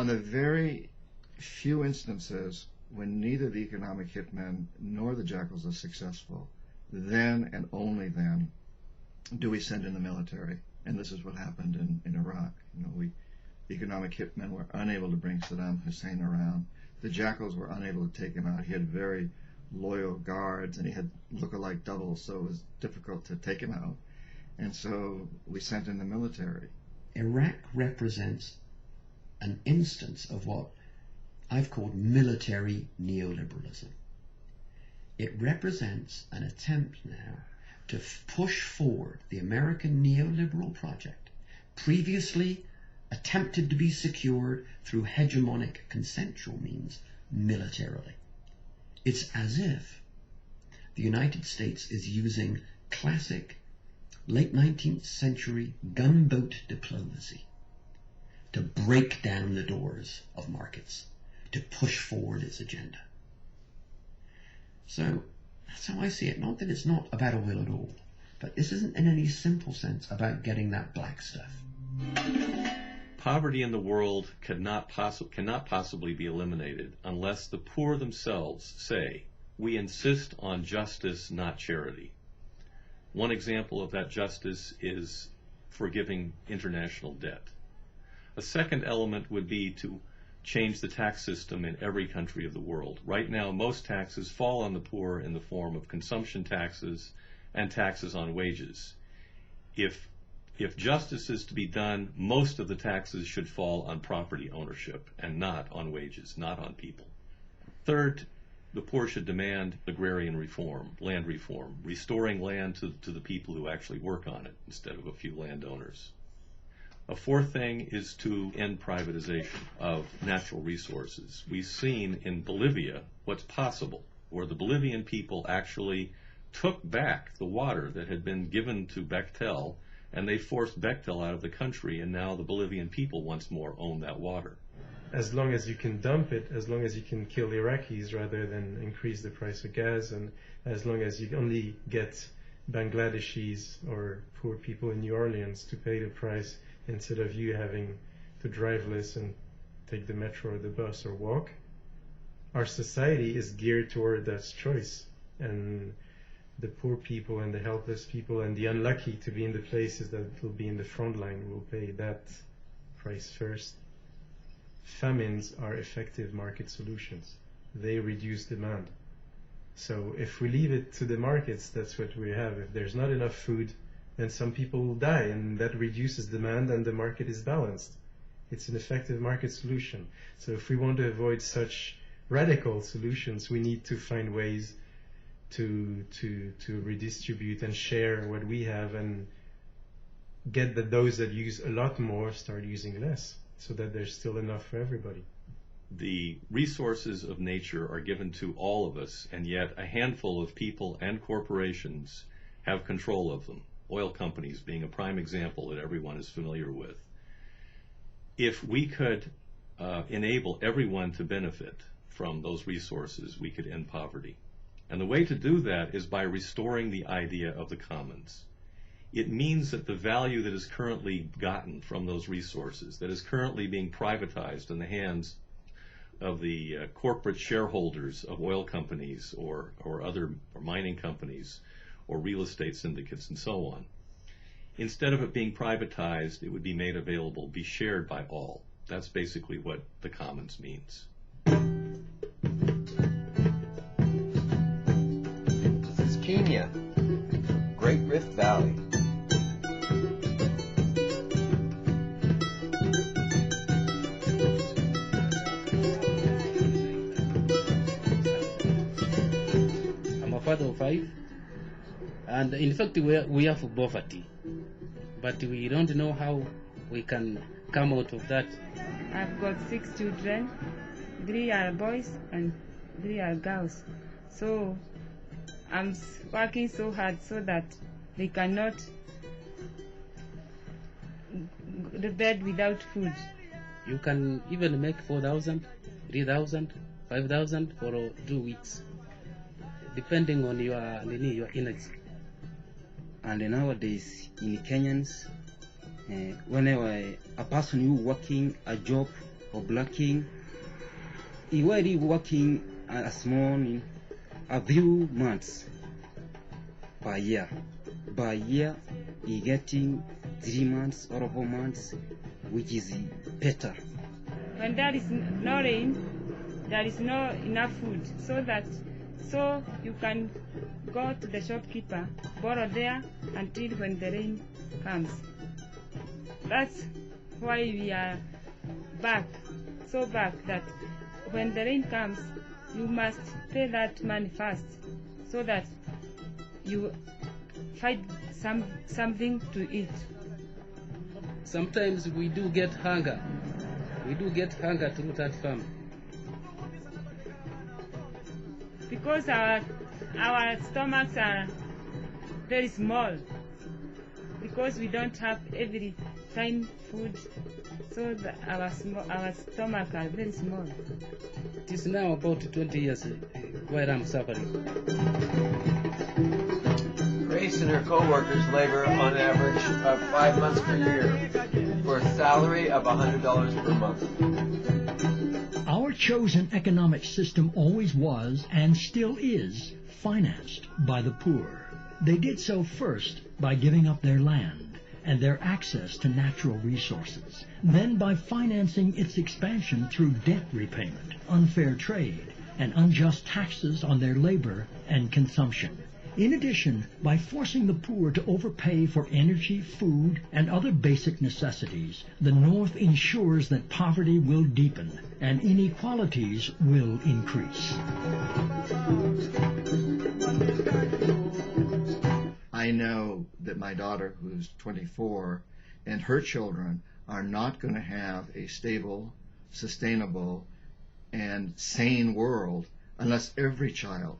on the very few instances when neither the economic hitmen nor the jackals are successful, then and only then do we send in the military. And this is what happened in Iraq. The economic hitmen were unable to bring Saddam Hussein around. The jackals were unable to take him out. He had very loyal guards, and he had look-alike doubles, so it was difficult to take him out. And so we sent in the military. Iraq represents an instance of what I've called military neoliberalism. It represents an attempt now to push forward the American neoliberal project, previously attempted to be secured through hegemonic consensual means militarily. It's as if the United States is using classic late 19th century gunboat diplomacy to break down the doors of markets, to push forward its agenda. So that's how I see it. Not that it's not about oil at all, but this isn't in any simple sense about getting that black stuff. Poverty in the world cannot possibly be eliminated unless the poor themselves say, we insist on justice, not charity. One example of that justice is forgiving international debt. A second element would be to change the tax system in every country of the world. Right now, most taxes fall on the poor in the form of consumption taxes and taxes on wages. If justice is to be done, most of the taxes should fall on property ownership and not on wages, not on people. Third, the poor should demand agrarian reform, land reform, restoring land to the people who actually work on it instead of a few landowners. A fourth thing is to end privatization of natural resources. We've seen in Bolivia what's possible, where the Bolivian people actually took back the water that had been given to Bechtel, and they forced Bechtel out of the country, and now the Bolivian people once more own that water. As long as you can dump it, as long as you can kill Iraqis rather than increase the price of gas, and as long as you only get Bangladeshis or poor people in New Orleans to pay the price instead of you having to drive less and take the metro or the bus or walk, our society is geared toward that choice. And the poor people and the helpless people and the unlucky to be in the places that will be in the front line will pay that price first. Famines are effective market solutions. They reduce demand. So if we leave it to the markets, that's what we have. If there's not enough food, then some people will die, and that reduces demand and the market is balanced. It's an effective market solution. So if we want to avoid such radical solutions, we need to find ways to redistribute and share what we have and get that those that use a lot more start using less, so that there's still enough for everybody. The resources of nature are given to all of us, and yet a handful of people and corporations have control of them, oil companies being a prime example that everyone is familiar with. If we could enable everyone to benefit from those resources, we could end poverty. And the way to do that is by restoring the idea of the commons. It means that the value that is currently gotten from those resources, that is currently being privatized in the hands of the corporate shareholders of oil companies or mining companies or real estate syndicates and so on, instead of it being privatized, it would be made available, be shared by all. That's basically what the commons means. This is Kenya, Great Rift Valley. I'm a father of 5, and in fact we have poverty, but we don't know how we can come out of that. I've got 6 children, 3 are boys and 3 are girls. So I'm working so hard so that they cannot go to bed without food. You can even make 4,000, 3,000, 5,000 for 2 weeks, depending on your energy. And nowadays in Kenyans, whenever a person who working a job or blacking. He already working a small a few months per year. Per year, he getting 3 months or 4 months, which is better. When there is no rain, there is no enough food, so you can go to the shopkeeper, borrow there until when the rain comes. That's why we are so back that when the rain comes, you must pay that money first, so that you find something to eat. Sometimes we do get hunger. We do get hunger through that farm. Because our stomachs are very small, because we don't have every time food, so our stomachs are very small. It is now about 20 years where I'm suffering. Grace and her co-workers labor on average of 5 months per year for a salary of $100 per month. Our chosen economic system always was, and still is, financed by the poor. They did so first by giving up their land and their access to natural resources, then by financing its expansion through debt repayment, unfair trade, and unjust taxes on their labor and consumption. In addition, by forcing the poor to overpay for energy, food, and other basic necessities, the North ensures that poverty will deepen and inequalities will increase. I know that my daughter, who's 24, and her children are not going to have a stable, sustainable, and sane world unless every child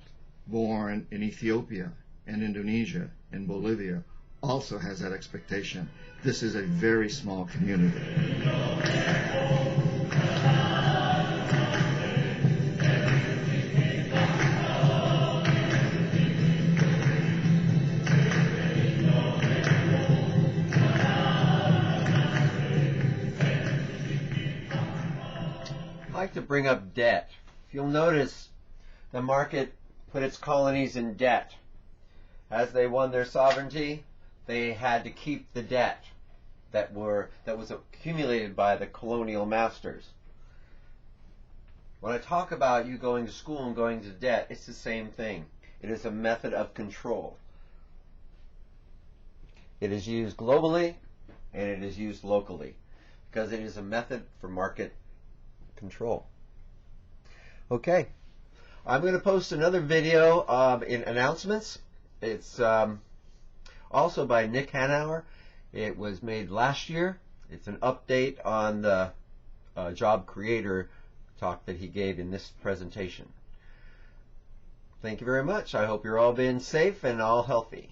born in Ethiopia and Indonesia and Bolivia also has that expectation. This is a very small community. I'd like to bring up debt. If you'll notice, the market put its colonies in debt. As they won their sovereignty, they had to keep the debt that was accumulated by the colonial masters. When I talk about you going to school and going to debt, it's the same thing. It is a method of control. It is used globally and it is used locally because it is a method for market control. Okay. I'm going to post another video in announcements. It's also by Nick Hanauer. It was made last year. It's an update on the job creator talk that he gave in this presentation. Thank you very much. I hope you're all being safe and all healthy.